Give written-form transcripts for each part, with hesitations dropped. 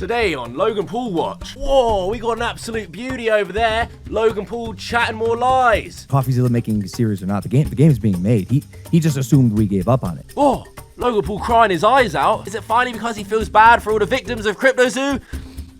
Today on Logan Paul Watch. Whoa, we got an absolute beauty over there. Logan Paul chatting more lies. CoffeeZilla making series or not, the game is being made. He just assumed we gave up on it. Whoa, Logan Paul crying his eyes out. Is it finally because he feels bad for all the victims of CryptoZoo?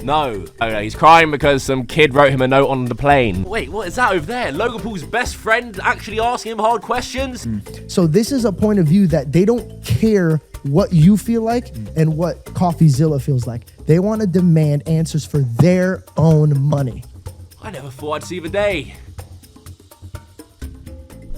No. Oh no, he's crying because some kid wrote him a note on the plane. Wait, what is that over there? Logan Paul's best friend actually asking him hard questions? So this is a point of view that they don't care what you feel like and what CoffeeZilla feels like. They want to demand answers for their own money. I never thought I'd see the day.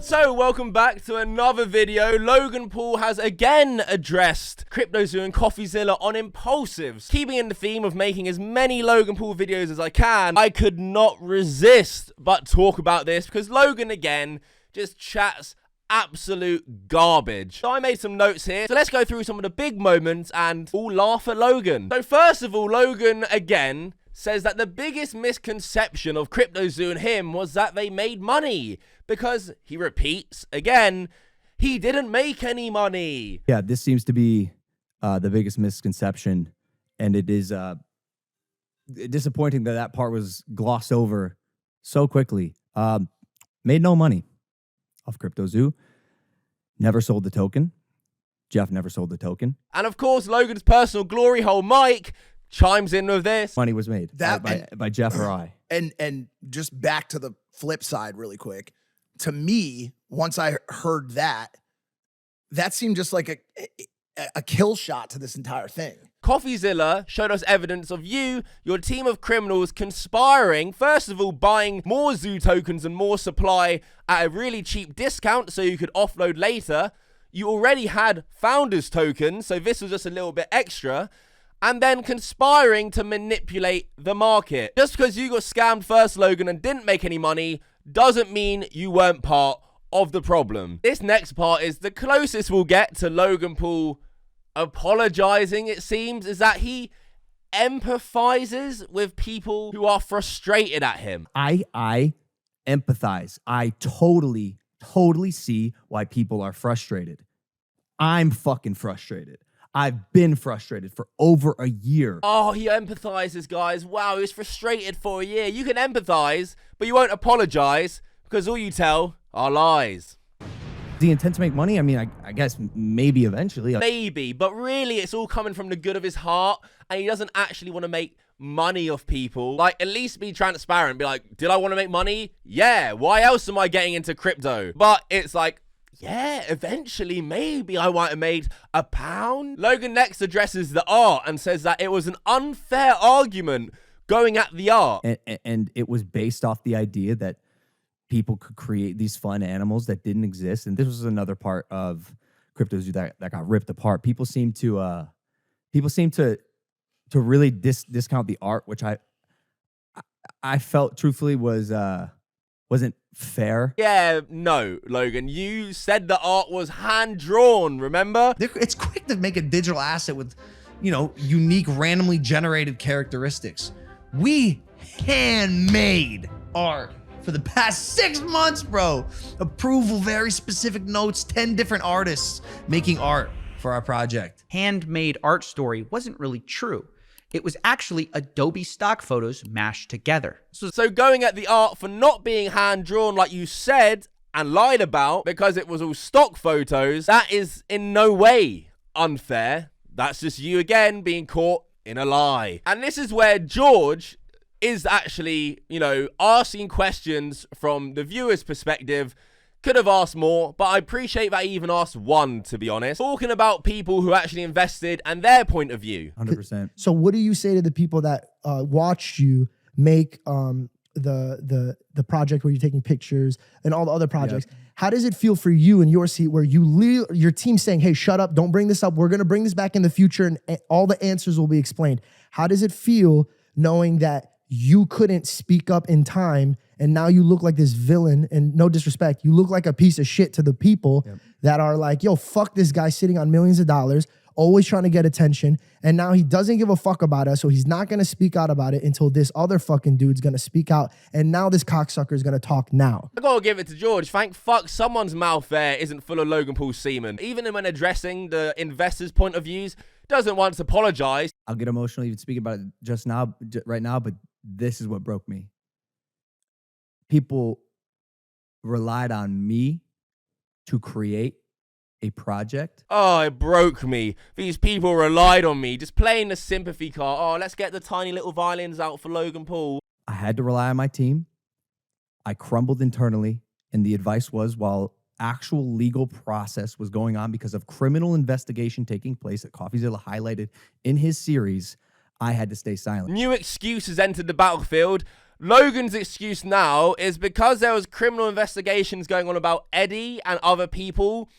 So, welcome back to another video. Logan Paul has again addressed CryptoZoo and CoffeeZilla on Impaulsives. Keeping in the theme of making as many Logan Paul videos as I can, I could not resist but talk about this because Logan again just chats absolute garbage. So I made some notes here. So let's go through some of the big moments and all laugh at Logan. So first of all, Logan again says that the biggest misconception of CryptoZoo and him was that they made money, because he repeats again, he didn't make any money. Yeah, this seems to be the biggest misconception, and it is disappointing that that part was glossed over so quickly. Made no money off CryptoZoo. Never sold the token. Jeff never sold the token. And of course, Logan's personal glory hole, Mike, chimes in with this. Money was made by Jeff or I. And just back to the flip side really quick. To me, once I heard that seemed just like a kill shot to this entire thing. CoffeeZilla showed us evidence of you, your team of criminals, conspiring, first of all, buying more Zoo tokens and more supply at a really cheap discount so you could offload later. You already had Founders tokens, so this was just a little bit extra. And then conspiring to manipulate the market. Just because you got scammed first, Logan, and didn't make any money, doesn't mean you weren't part of the problem. This next part is the closest we'll get to Logan Paul apologizing, it seems, is that he empathizes with people who are frustrated at him. I empathize. I totally see why people are frustrated. I'm fucking frustrated. I've been frustrated for over a year. Oh, he empathizes, guys. Wow, he was frustrated for a year. You can empathize, but you won't apologize because all you tell are lies. The intent to make money? I mean, I guess maybe eventually. Maybe, but really it's all coming from the good of his heart, and he doesn't actually want to make money off people. Like, at least be transparent. Be like, did I want to make money? Yeah. Why else am I getting into crypto? But it's like, yeah, eventually, maybe I might have made £1. Logan next addresses the art and says that it was an unfair argument going at the art. And it was based off the idea that people could create these fun animals that didn't exist. And this was another part of CryptoZoo that got ripped apart. People seem to really discount the art, which I felt truthfully wasn't fair. Yeah, no, Logan, you said the art was hand-drawn, remember? It's quick to make a digital asset with, unique, randomly generated characteristics. We handmade art for the past 6 months, bro. Approval, very specific notes, 10 different artists making art for our project. Handmade art story wasn't really true. It was actually Adobe stock photos mashed together. So going at the art for not being hand-drawn like you said and lied about because it was all stock photos, that is in no way unfair. That's just you again being caught in a lie. And this is where George is actually, asking questions from the viewer's perspective. Could have asked more, but I appreciate that he even asked one, to be honest. Talking about people who actually invested and their point of view. 100%. So what do you say to the people that watched you make the project where you're taking pictures and all the other projects? Yeah. How does it feel for you in your seat where your team's saying, hey, shut up, don't bring this up. We're going to bring this back in the future and all the answers will be explained. How does it feel knowing that you couldn't speak up in time and now you look like this villain? And no disrespect, you look like a piece of shit to the people that are like, yo, fuck this guy sitting on millions of dollars, always trying to get attention. And now he doesn't give a fuck about us. So he's not going to speak out about it until this other fucking dude's going to speak out. And now this cocksucker is going to talk now. I gotta give it to George. Thank fuck someone's mouth there isn't full of Logan Paul semen. Even when addressing the investors' point of views, doesn't once apologize. I'll get emotional even speaking about it just now, right now, but this is what broke me. People relied on me to create a project. Oh, it broke me. These people relied on me, just playing the sympathy card. Oh, let's get the tiny little violins out for Logan Paul. I had to rely on my team. I crumbled internally, and the advice was, while actual legal process was going on because of criminal investigation taking place that CoffeeZilla highlighted in his series, I had to stay silent. New excuses entered the battlefield. Logan's excuse now is because there was criminal investigations going on about Eddie and other people,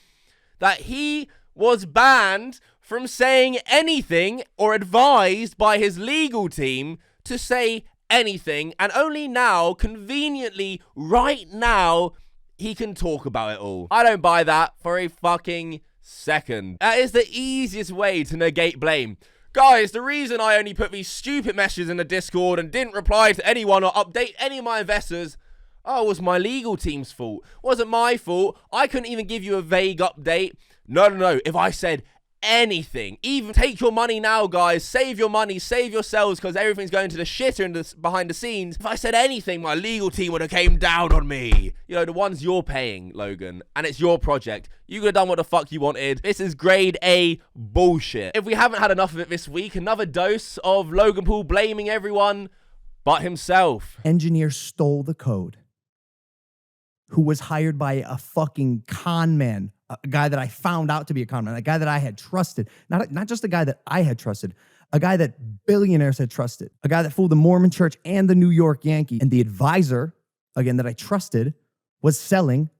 that he was banned from saying anything or advised by his legal team to say anything, and only now, conveniently, right now, he can talk about it all. I don't buy that for a fucking second. That is the easiest way to negate blame. Guys, the reason I only put these stupid messages in the Discord and didn't reply to anyone or update any of my investors, oh, it was my legal team's fault. Wasn't my fault. I couldn't even give you a vague update. No. If I said anything, even take your money now, guys. Save your money, save yourselves, because everything's going to the shitter behind the scenes. If I said anything, my legal team would have came down on me. You know, the ones you're paying, Logan, and it's your project. You could have done what the fuck you wanted. This is grade A bullshit. If we haven't had enough of it this week, another dose of Logan Paul blaming everyone but himself. Engineer stole the code, who was hired by a fucking con man, a guy that I found out to be a con man, a guy that I had trusted, not just a guy that I had trusted, a guy that billionaires had trusted, a guy that fooled the Mormon church and the New York Yankee. And the advisor, again, that I trusted, was selling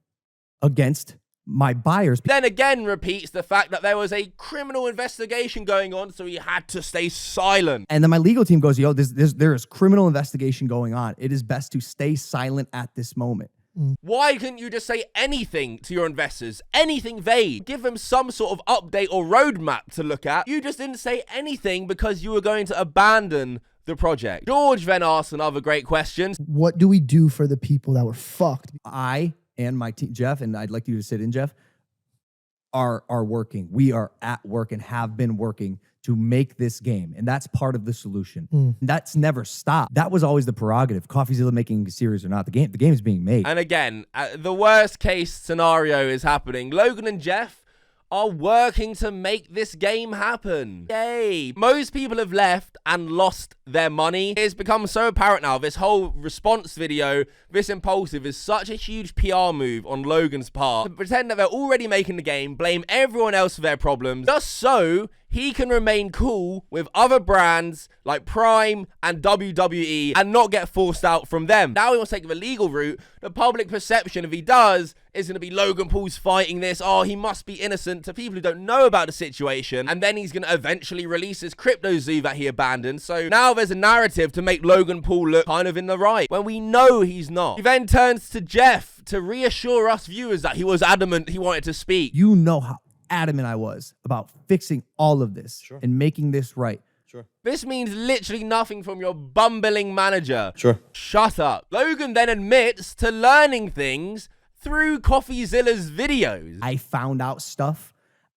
against my buyers. Then again repeats the fact that there was a criminal investigation going on, so he had to stay silent. And then my legal team goes, yo, there is criminal investigation going on. It is best to stay silent at this moment. Why couldn't you just say anything to your investors? Anything vague? Give them some sort of update or roadmap to look at. You just didn't say anything because you were going to abandon the project. George then asked another great question. What do we do for the people that were fucked? I and my team, Jeff, and I'd like you to sit in, Jeff, are working. We are at work and have been working to make this game. And that's part of the solution. That's never stopped. That was always the prerogative. CoffeeZilla making a series or not. The game is being made. And again, the worst case scenario is happening. Logan and Jeff are working to make this game happen. Yay. Most people have left and lost their money. It's become so apparent now. This whole response video, this Impaulsive, is such a huge PR move on Logan's part. To pretend that they're already making the game, blame everyone else for their problems, just so he can remain cool with other brands like Prime and WWE and not get forced out from them. Now he wants to take the legal route. The public perception, if he does, is going to be Logan Paul's fighting this. Oh, he must be innocent, to people who don't know about the situation. And then he's going to eventually release his CryptoZoo that he abandoned. So now there's a narrative to make Logan Paul look kind of in the right, when we know he's not. He then turns to Jeff to reassure us viewers that he was adamant he wanted to speak. You know how adamant I was about fixing all of this and making this right. This means literally nothing from your bumbling manager. Shut up. Logan then admits to learning things through CoffeeZilla's videos. I found out stuff.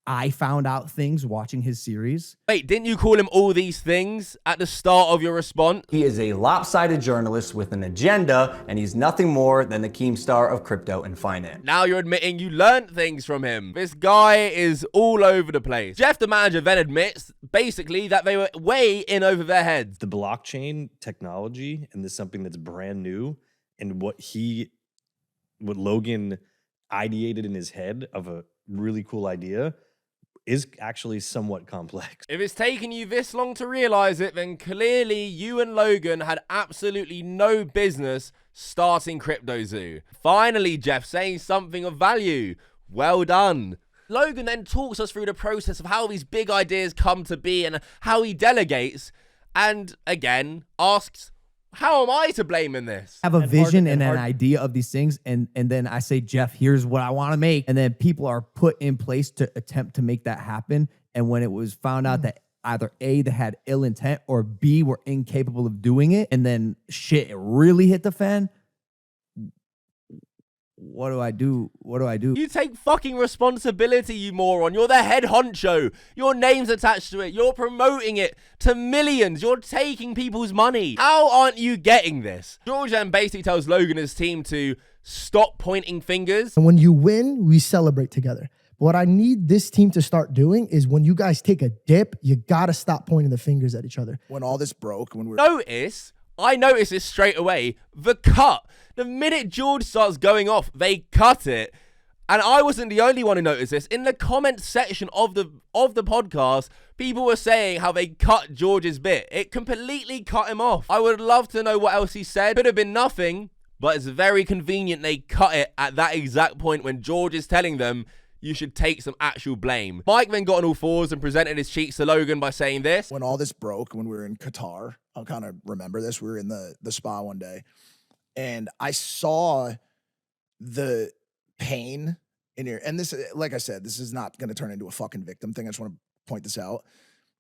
I found out things watching his series. Wait, didn't you call him all these things at the start of your response? He is a lopsided journalist with an agenda, and he's nothing more than the Keemstar of crypto and finance. Now you're admitting you learned things from him. This guy is all over the place. Jeff, the manager, then admits, basically, that they were way in over their heads. The blockchain technology, and this is something that's brand new, and what Logan ideated in his head of a really cool idea is actually somewhat complex. If it's taken you this long to realize it, then clearly you and Logan had absolutely no business starting CryptoZoo. Finally, Jeff saying something of value. Well done. Logan then talks us through the process of how these big ideas come to be and how he delegates, and again asks, how am I to blame in this? I have a vision and an idea of these things, and then I say, Jeff, here's what I want to make. And then people are put in place to attempt to make that happen. And when it was found out that either A, they had ill intent, or B, were incapable of doing it, and then shit really hit the fan, what do I do? What do I do? You take fucking responsibility, you moron. You're the head honcho. Your name's attached to it. You're promoting it to millions. You're taking people's money. How aren't you getting this? George then basically tells Logan and his team to stop pointing fingers. And when you win, we celebrate together. What I need this team to start doing is when you guys take a dip, you gotta stop pointing the fingers at each other. When all this broke, when we were I noticed this straight away. The cut. The minute George starts going off, they cut it. And I wasn't the only one who noticed this. In the comment section of the podcast, people were saying how they cut George's bit. It completely cut him off. I would love to know what else he said. Could have been nothing, but it's very convenient they cut it at that exact point when George is telling them you should take some actual blame. Mike then got on all fours and presented his cheeks to Logan by saying this. when all this broke, when we were in Qatar, I'll kind of remember this. We were in the spa one day, and I saw the pain in your, and this, like I said, this is not going to turn into a fucking victim thing. I just want to point this out.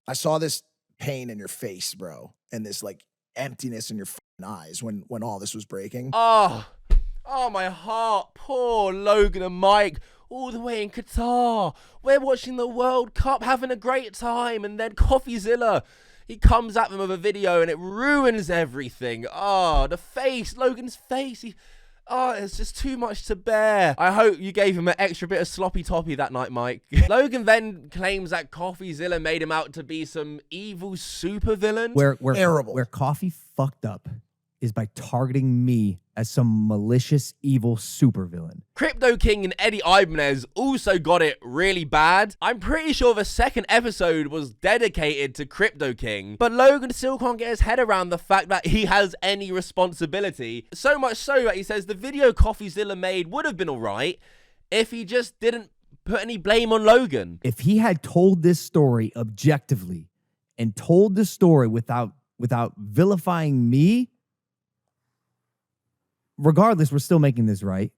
I saw this pain in your face, bro, and this like emptiness in your fucking eyes when all this was breaking. Oh, my heart. Poor Logan and Mike, all the way in Qatar. We're watching the World Cup, having a great time, and then CoffeeZilla, he comes at them with a video and it ruins everything. Oh, the face, Logan's face. It's just too much to bear. I hope you gave him an extra bit of sloppy toppy that night, Mike. Logan then claims that CoffeeZilla made him out to be some evil supervillain. Where Terrible. Where Coffee fucked up is by targeting me as some malicious, evil supervillain. Crypto King and Eddie Ibanez also got it really bad. I'm pretty sure the second episode was dedicated to Crypto King, but Logan still can't get his head around the fact that he has any responsibility. So much so that he says the video CoffeeZilla made would have been alright if he just didn't put any blame on Logan. If he had told this story objectively and told the story without vilifying me, regardless, we're still making this right.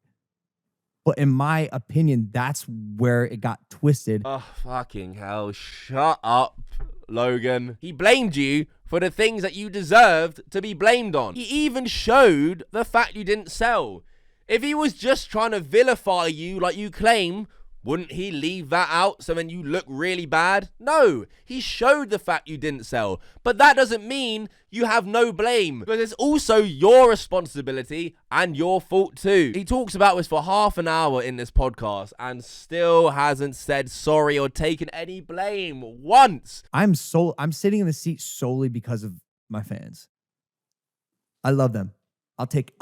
But in my opinion, that's where it got twisted. Oh, fucking hell. Shut up, Logan. He blamed you for the things that you deserved to be blamed on. He even showed the fact you didn't sell. If he was just trying to vilify you like you claim, wouldn't he leave that out so then you look really bad? No, he showed the fact you didn't sell. But that doesn't mean you have no blame, because it's also your responsibility and your fault too. He talks about this for half an hour in this podcast and still hasn't said sorry or taken any blame once. I'm sitting in the seat solely because of my fans. I love them. I'll take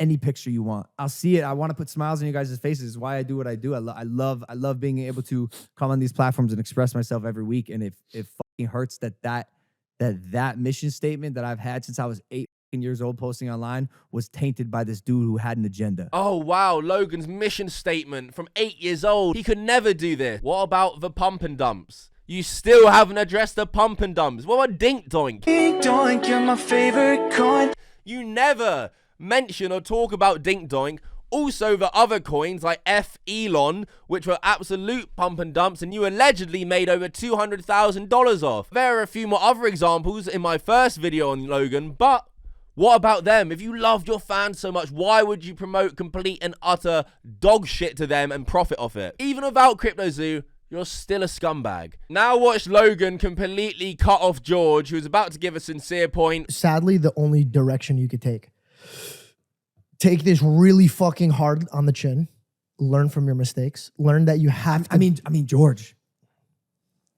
any picture you want. I'll see it. I want to put smiles on you guys' faces. It's why I do what I do. I love being able to come on these platforms and express myself every week. And it fucking hurts that mission statement that I've had since I was 8 years old posting online was tainted by this dude who had an agenda. Oh wow, Logan's mission statement from 8 years old. He could never do this. What about the pump and dumps? You still haven't addressed the pump and dumps. What about Dink Doink? Dink Doink, you're my favorite coin. You never mention or talk about Dink Doink. Also, the other coins like F Elon, which were absolute pump and dumps, and you allegedly made over $200,000 off. There are a few more other examples in my first video on Logan, but what about them? If you loved your fans so much, why would you promote complete and utter dog shit to them and profit off it? Even without CryptoZoo, you're still a scumbag. Now watch Logan completely cut off George, who's about to give a sincere point. Sadly, the only direction you could take this really fucking hard on the chin, learn from your mistakes, learn that you have to. I mean, George,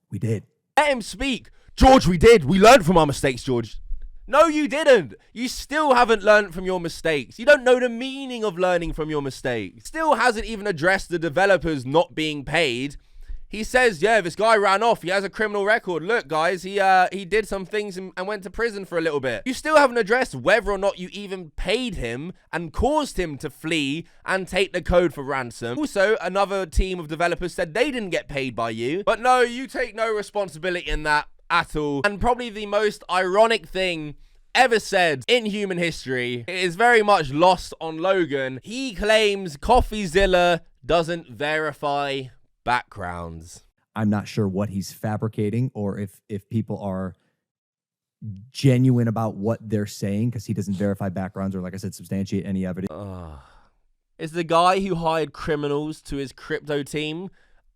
we did. Let him speak. George, we did. We learned from our mistakes, George. No, you didn't. You still haven't learned from your mistakes. You don't know the meaning of learning from your mistakes. Still hasn't even addressed the developers not being paid. He says, yeah, this guy ran off. He has a criminal record. Look, guys, he did some things and went to prison for a little bit. You still haven't addressed whether or not you even paid him and caused him to flee and take the code for ransom. Also, another team of developers said they didn't get paid by you. But no, you take no responsibility in that at all. And probably the most ironic thing ever said in human history, it is very much lost on Logan. He claims CoffeeZilla doesn't verify backgrounds. I'm not sure what he's fabricating or if people are genuine about what they're saying, because he doesn't verify backgrounds or, like I said, substantiate any evidence. Is the guy who hired criminals to his crypto team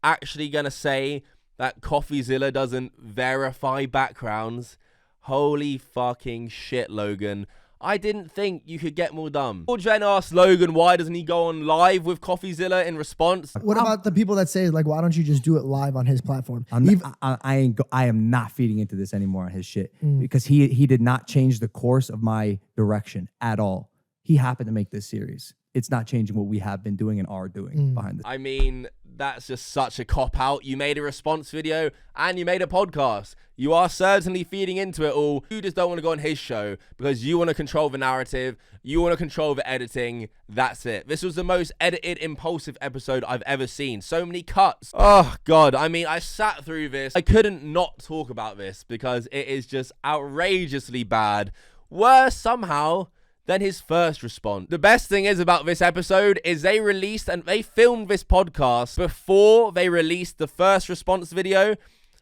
actually going to say that CoffeeZilla doesn't verify backgrounds? Holy fucking shit, Logan. I didn't think you could get more dumb. Paul Jen asked Logan, why doesn't he go on live with CoffeeZilla in response? What about the people that say, like, why don't you just do it live on his platform? I am not feeding into this anymore on his shit because he did not change the course of my direction at all. He happened to make this series. It's not changing what we have been doing and are doing behind this. I mean, that's just such a cop-out. You made a response video and you made a podcast. You are certainly feeding into it all. You just don't want to go on his show because you want to control the narrative. You want to control the editing. That's it. This was the most edited Impaulsive episode I've ever seen. So many cuts. Oh, God. I mean, I sat through this. I couldn't not talk about this because it is just outrageously bad. Worse somehow than his first response. The best thing is about this episode is they released and they filmed this podcast before they released the first response video.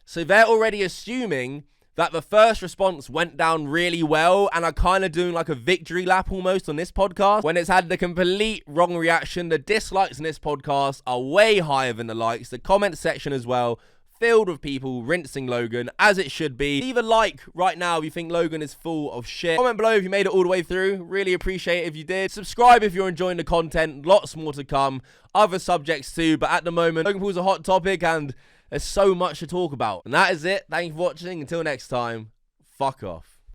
So they're already assuming that the first response went down really well and are kind of doing like a victory lap almost on this podcast when it's had the complete wrong reaction. The dislikes in this podcast are way higher than the likes. The comment section as well, filled with people rinsing Logan, as it should be. Leave a like right now if you think Logan is full of shit. Comment below if you made it all the way through. Really appreciate it if you did. Subscribe if you're enjoying the content. Lots more to come. Other subjects too, but at the moment, Logan Paul's a hot topic and there's so much to talk about. And that is it. Thank you for watching. Until next time, fuck off.